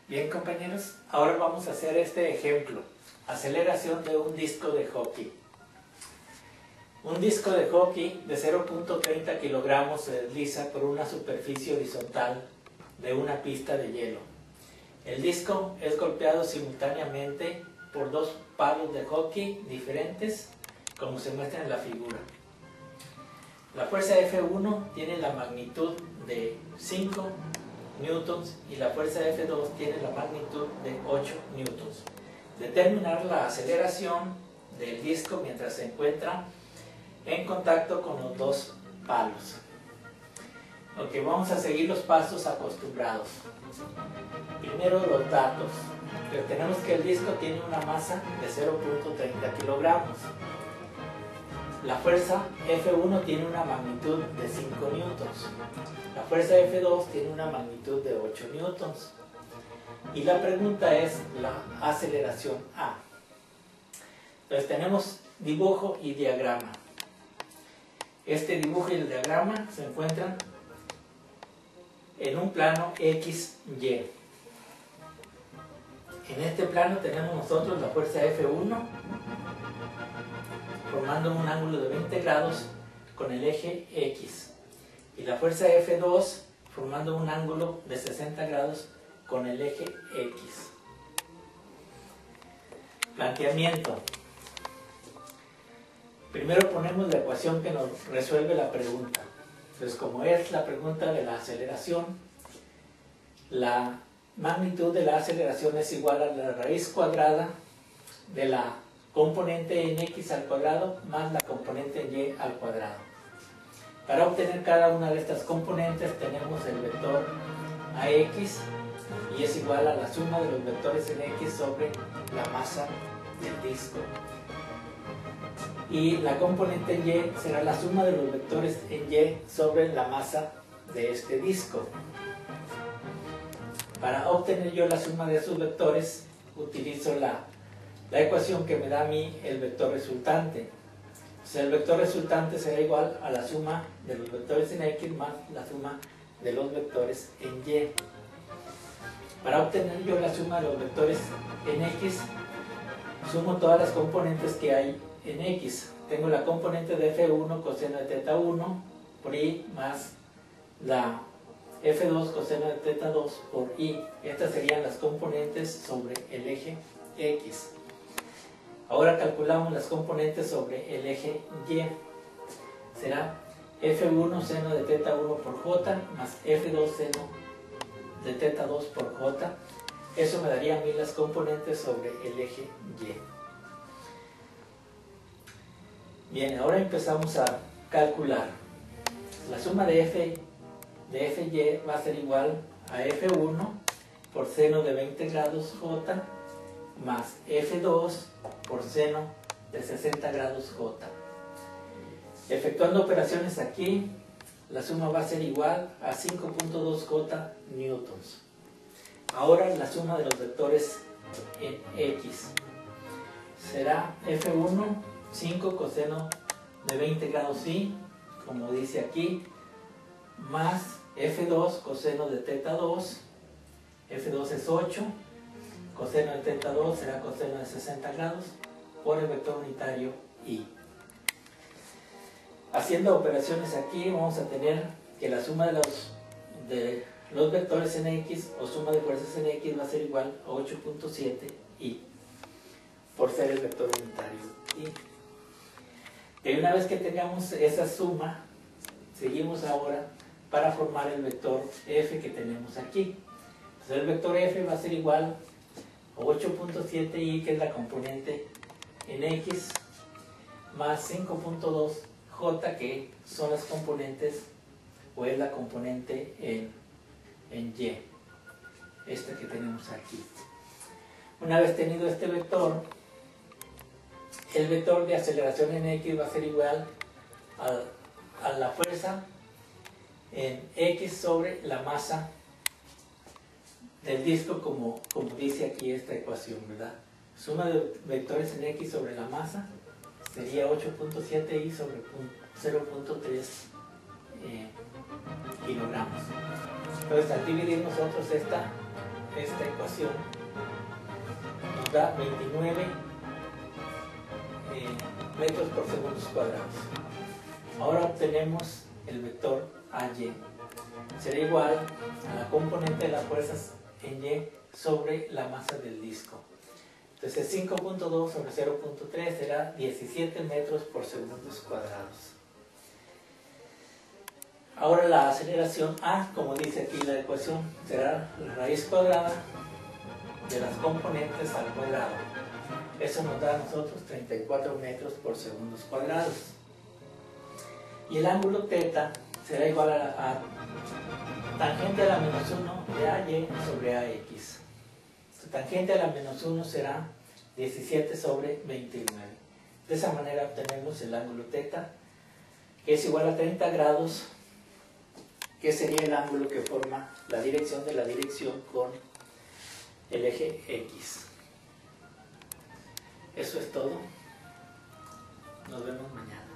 Bien, compañeros, ahora vamos a hacer este ejemplo: aceleración de un disco de hockey. Un disco de hockey de 0.30 kilogramos se desliza por una superficie horizontal de una pista de hielo. El disco es golpeado simultáneamente por dos palos de hockey diferentes, como se muestra en la figura. La fuerza F1 tiene la magnitud de 5 newtons y la fuerza F2 tiene la magnitud de 8 newtons. Determinar la aceleración del disco mientras se encuentra en contacto con los dos palos. Ok, vamos a seguir los pasos acostumbrados. Primero, los datos. Tenemos que el disco tiene una masa de 0.30 kilogramos. La fuerza F1 tiene una magnitud de 5 newtons. La fuerza F2 tiene una magnitud de 8 newtons. Y la pregunta es la aceleración A. Entonces tenemos dibujo y diagrama. Este dibujo y el diagrama se encuentran en un plano XY. En este plano tenemos nosotros la fuerza F1 formando un ángulo de 20 grados con el eje X y la fuerza F2 formando un ángulo de 60 grados con el eje X. Planteamiento. Primero ponemos la ecuación que nos resuelve la pregunta. Entonces, como es la pregunta de la aceleración, la magnitud de la aceleración es igual a la raíz cuadrada de la componente en x al cuadrado más la componente en y al cuadrado. Para obtener cada una de estas componentes tenemos el vector ax y es igual a la suma de los vectores en x sobre la masa del disco. Y la componente en y será la suma de los vectores en y sobre la masa de este disco. Para obtener yo la suma de esos vectores utilizo la ecuación que me da a mí el vector resultante. O sea, el vector resultante será igual a la suma de los vectores en x más la suma de los vectores en y. Para obtener yo la suma de los vectores en x, sumo todas las componentes que hay en x. Tengo la componente de f1 coseno de teta 1 por i más la f2 coseno de teta 2 por i. Estas serían las componentes sobre el eje x. Ahora calculamos las componentes sobre el eje y. Será f1 seno de teta 1 por j más f2 seno de teta 2 por j. Eso me daría a mí las componentes sobre el eje y. Bien, ahora empezamos a calcular. La suma de Fy va a ser igual a F1 por seno de 20 grados J más F2 por seno de 60 grados J. Efectuando operaciones aquí, la suma va a ser igual a 5.2 J newtons. Ahora la suma de los vectores en X será F1 5 coseno de 20 grados I, como dice aquí, más F2 coseno de teta 2, F2 es 8, coseno de teta 2 será coseno de 60 grados, por el vector unitario I. Haciendo operaciones aquí vamos a tener que la suma de los vectores en X o suma de fuerzas en X va a ser igual a 8.7 I, por ser el vector unitario I. Y una vez que tengamos esa suma, seguimos ahora para formar el vector F que tenemos aquí. Entonces el vector F va a ser igual a 8.7i, que es la componente en X, más 5.2j, que son las componentes, o es la componente en Y, esta que tenemos aquí. Una vez tenido este vector, el vector de aceleración en X va a ser igual a la fuerza en X sobre la masa del disco, como dice aquí esta ecuación, ¿verdad? Suma de vectores en X sobre la masa sería 8.7i sobre 0.3 kilogramos. Entonces, al dividir nosotros esta esta ecuación nos da 29 metros por segundos cuadrados. Ahora obtenemos el vector AY. Será igual a la componente de las fuerzas en Y sobre la masa del disco. Entonces 5.2 sobre 0.3 será 17 metros por segundos cuadrados. Ahora la aceleración A, como dice aquí la ecuación, será la raíz cuadrada de las componentes al cuadrado. Eso nos da a nosotros 34 metros por segundos cuadrados. Y el ángulo θ será igual a tangente a la menos 1 de AY sobre AX. Su tangente a la menos 1 será 17 sobre 29. De esa manera obtenemos el ángulo θ, que es igual a 30 grados, que sería el ángulo que forma la dirección de la dirección con el eje X. Eso es todo. Nos vemos mañana.